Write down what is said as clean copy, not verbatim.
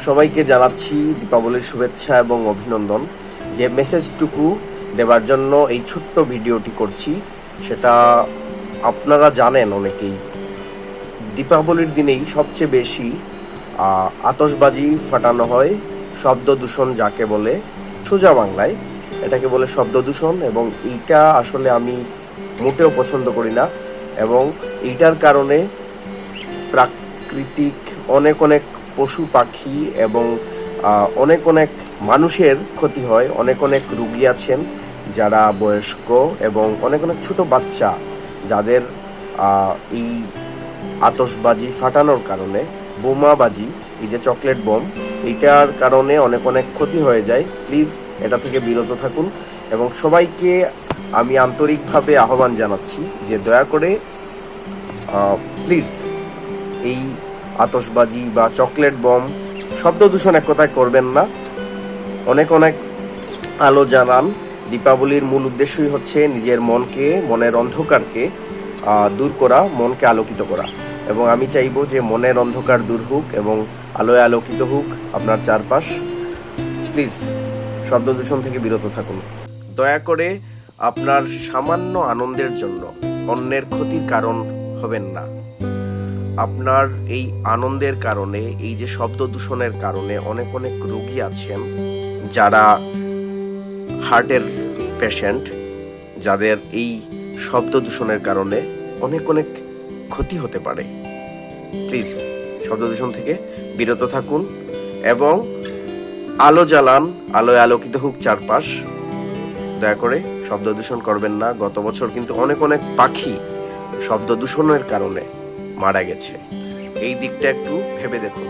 সবাইকে জানাচ্ছি দীপাবলির শুভেচ্ছা এবং অভিনন্দন। যে মেসেজটুকু দেওয়ার জন্য এই ছোট্ট ভিডিওটি করছি সেটা আপনারা জানেন অনেকেই, দীপাবলির দিনেই সবচেয়ে বেশি আতশবাজি ফাটানো হয়। শব্দ দূষণ যাকে বলে, সোজা বাংলায় এটাকে বলে শব্দ দূষণ, এবং এইটা আসলে আমি মোটেও পছন্দ করি না। এবং এইটার কারণে প্রাকৃতিক অনেক অনেক পশু পাখি এবং অনেক অনেক মানুষের ক্ষতি হয়। অনেক অনেক রুগী আছেন যারা বয়স্ক এবং অনেক অনেক ছোট বাচ্চা যাদের এই আতশবাজি ফাটানোর কারণে, বোমাবাজি, এই যে চকলেট বোম, এইটার কারণে অনেক অনেক ক্ষতি হয়ে যায়। প্লিজ এটা থেকে বিরত থাকুন এবং সবাইকে আমি আন্তরিকভাবে আহ্বান জানাচ্ছি যে দয়া করে প্লিজ এই আতশবাজি বা চকলেট বম, শব্দ দূষণ এক কথায় করবেন না। অনেক অনেক আলো জ্বালান। দীপাবলির মূল উদ্দেশ্যই হচ্ছে নিজের মনকে, মনের অন্ধকারকে দূর করা, মনকে আলোকিত করা। এবং আমি চাইবো যে মনের অন্ধকার দূর হোক এবং আলোয় আলোকিত হোক আপনার চারপাশ। প্লিজ শব্দ দূষণ থেকে বিরত থাকুন। দয়া করে আপনার সামান্য আনন্দের জন্য অন্যের ক্ষতির কারণ হবেন না। আপনার এই আনন্দের কারণে, এই যে শব্দ দূষণের কারণে অনেক অনেক রোগী আছেন যারা হার্টের পেশেন্ট, যাদের এই শব্দ দূষণের কারণে অনেক অনেক ক্ষতি হতে পারে। প্লিজ শব্দ দূষণ থেকে বিরত থাকুন এবং আলো জ্বালান, আলোয় আলোকিত হোক চারপাশ। দয়া করে শব্দ দূষণ করবেন না। গত বছর কিন্তু অনেক অনেক পাখি শব্দ দূষণের কারণে মারা গেছে। এই দিকটা একটু ভেবে দেখুন।